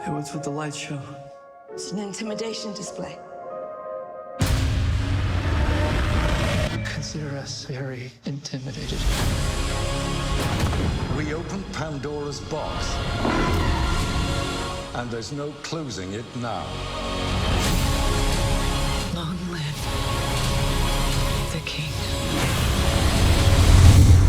Hey, what's with the light show? It's an intimidation display. Consider us very intimidated. We opened Pandora's box, and there's no closing it now. Long live the king.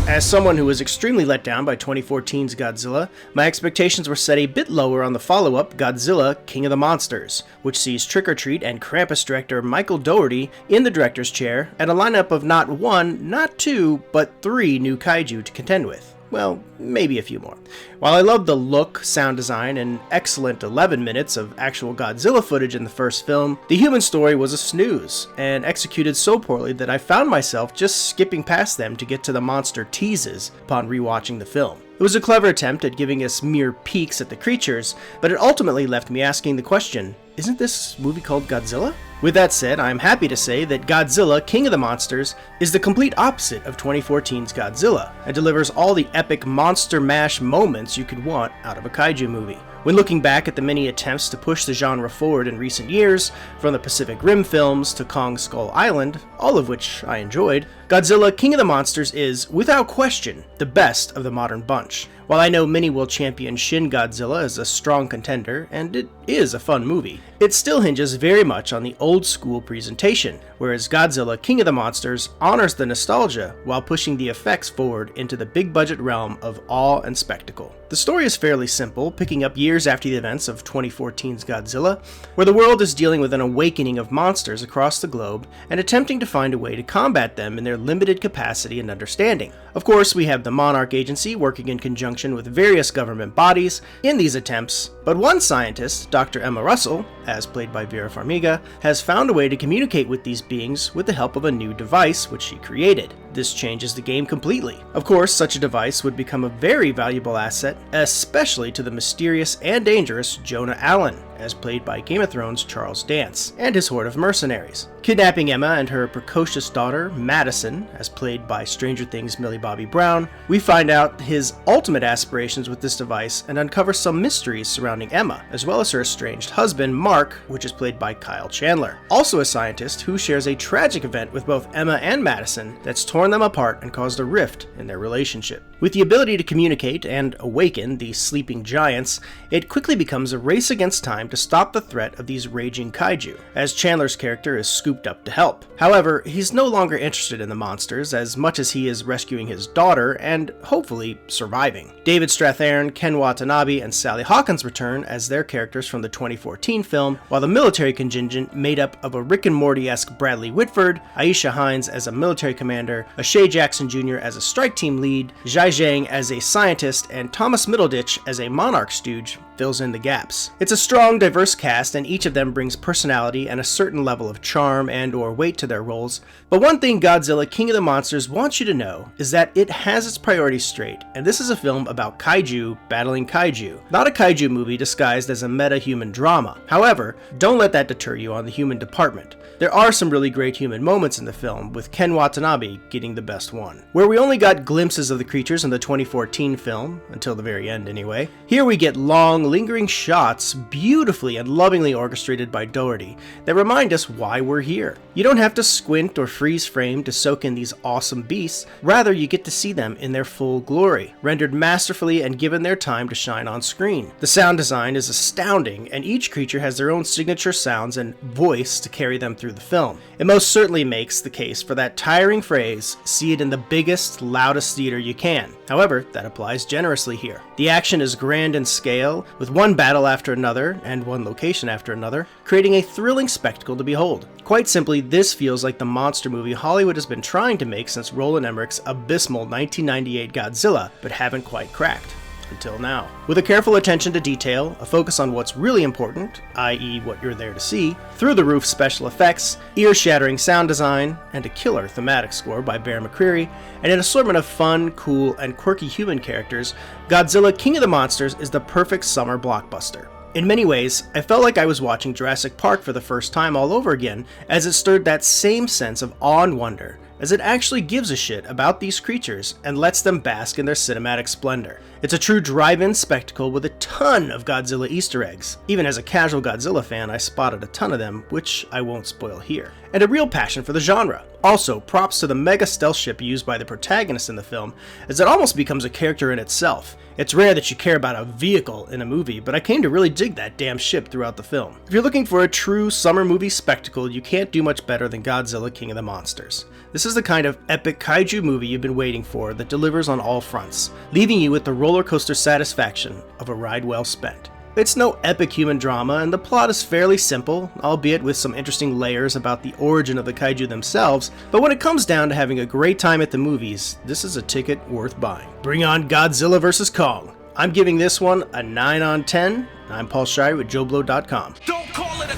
As someone who was extremely let down by 2014's Godzilla, my expectations were set a bit lower on the follow-up Godzilla King of the Monsters, which sees Trick or Treat and Krampus director Michael Dougherty in the director's chair and a lineup of not one, not two, but 3 new kaiju to contend with. Well, maybe a few more. While I loved the look, sound design, and excellent 11 minutes of actual Godzilla footage in the first film, the human story was a snooze, and executed so poorly that I found myself just skipping past them to get to the monster teases upon rewatching the film. It was a clever attempt at giving us mere peeks at the creatures, but it ultimately left me asking the question, isn't this movie called Godzilla? With that said, I'm happy to say that Godzilla King of the Monsters is the complete opposite of 2014's Godzilla, and delivers all the epic monster mash moments you could want out of a kaiju movie. When looking back at the many attempts to push the genre forward in recent years, from the Pacific Rim films to Kong Skull Island, all of which I enjoyed, Godzilla King of the Monsters is, without question, the best of the modern bunch. While I know many will champion Shin Godzilla as a strong contender, and it is a fun movie, it still hinges very much on the old school presentation, whereas Godzilla King of the Monsters honors the nostalgia while pushing the effects forward into the big budget realm of awe and spectacle. The story is fairly simple, picking up years after the events of 2014's Godzilla, where the world is dealing with an awakening of monsters across the globe and attempting to find a way to combat them in their limited capacity and understanding. Of course, we have the Monarch Agency working in conjunction with various government bodies in these attempts, but one scientist, Dr. Emma Russell, as played by Vera Farmiga, has found a way to communicate with these beings with the help of a new device which she created. This changes the game completely. Of course, such a device would become a very valuable asset, especially to the mysterious and dangerous Jonah Allen, as played by Game of Thrones' Charles Dance, and his horde of mercenaries. Kidnapping Emma and her precocious daughter, Madison, as played by Stranger Things' Millie Bobby Brown, we find out his ultimate aspirations with this device and uncover some mysteries surrounding Emma, as well as her estranged husband, Mark, which is played by Kyle Chandler. Also a scientist who shares a tragic event with both Emma and Madison that's torn them apart and caused a rift in their relationship. With the ability to communicate and awaken the sleeping giants, it quickly becomes a race against time to stop the threat of these raging kaiju, as Chandler's character is scooped up to help. However, he's no longer interested in the monsters as much as he is rescuing his daughter and, hopefully, surviving. David Strathairn, Ken Watanabe, and Sally Hawkins return as their characters from the 2014 film, while the military contingent made up of a Rick and Morty-esque Bradley Whitford, Aisha Hines as a military commander, O'Shea Jackson Jr. as a strike team lead, Zhai Zhang as a scientist, and Thomas Middleditch as a Monarch stooge fills in the gaps. It's a strong, diverse cast, and each of them brings personality and a certain level of charm and or weight to their roles. But one thing Godzilla King of the Monsters wants you to know is that it has its priorities straight, and this is a film about kaiju battling kaiju, not a kaiju movie disguised as a meta-human drama. However, don't let that deter you on the human department. There are some really great human moments in the film, with Ken Watanabe getting the best one. Where we only got glimpses of the creatures in the 2014 film, until the very end anyway, here we get long, lingering shots, beautifully and lovingly orchestrated by Dougherty, that remind us why we're here. You don't have to squint or freeze frame to soak in these awesome beasts, rather you get to see them in their full glory, rendered masterfully and given their time to shine on screen. The sound design is astounding, and each creature has their own signature sounds and voice to carry them through the film. It most certainly makes the case for that tiring phrase, see it in the biggest, loudest theater you can. However, that applies generously here. The action is grand in scale, with one battle after another, and one location after another, creating a thrilling spectacle to behold. Quite simply, this feels like the monster movie Hollywood has been trying to make since Roland Emmerich's abysmal 1998 Godzilla, but haven't quite cracked. Until now. With a careful attention to detail, a focus on what's really important, i.e. what you're there to see, through-the-roof special effects, ear-shattering sound design, and a killer thematic score by Bear McCreary, and an assortment of fun, cool, and quirky human characters, Godzilla King of the Monsters is the perfect summer blockbuster. In many ways, I felt like I was watching Jurassic Park for the first time all over again, as it stirred that same sense of awe and wonder, as it actually gives a shit about these creatures and lets them bask in their cinematic splendor. It's a true drive-in spectacle with a ton of Godzilla Easter eggs. Even as a casual Godzilla fan, I spotted a ton of them, which I won't spoil here. And a real passion for the genre. Also, props to the mega stealth ship used by the protagonist in the film, as it almost becomes a character in itself. It's rare that you care about a vehicle in a movie, but I came to really dig that damn ship throughout the film. If you're looking for a true summer movie spectacle, you can't do much better than Godzilla King of the Monsters. This is the kind of epic kaiju movie you've been waiting for that delivers on all fronts, leaving you with the roller coaster satisfaction of a ride well spent. It's no epic human drama, and the plot is fairly simple, albeit with some interesting layers about the origin of the kaiju themselves, but when it comes down to having a great time at the movies, this is a ticket worth buying. Bring on Godzilla vs. Kong. I'm giving this one a 9 on 10. I'm Paul Shire with JoBlo.com. Don't call it a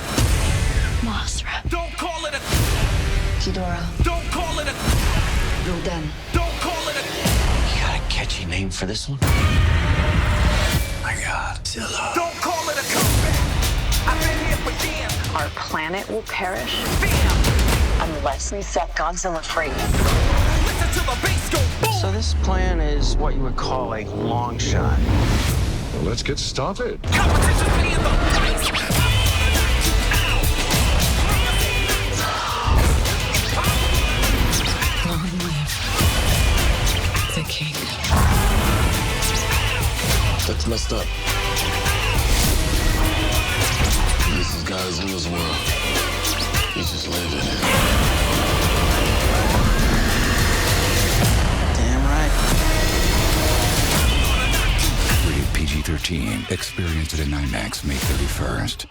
Mothra. Don't call it a Ghidora. Don't call it a Rodan. Don't call it a You got a catchy name for this one? My Godzilla. Don't call it a comeback. I've been here for years. Our planet will perish Bam! unless we set Godzilla free. Listen to the bass go boom. So this plan is what you would call a long shot. Well, let's get started. Competition's paying the price. Long live the king. That's messed up. This is Godzilla's world. He's just living in it. Damn right. Rated PG-13. Experience it in IMAX May 31st.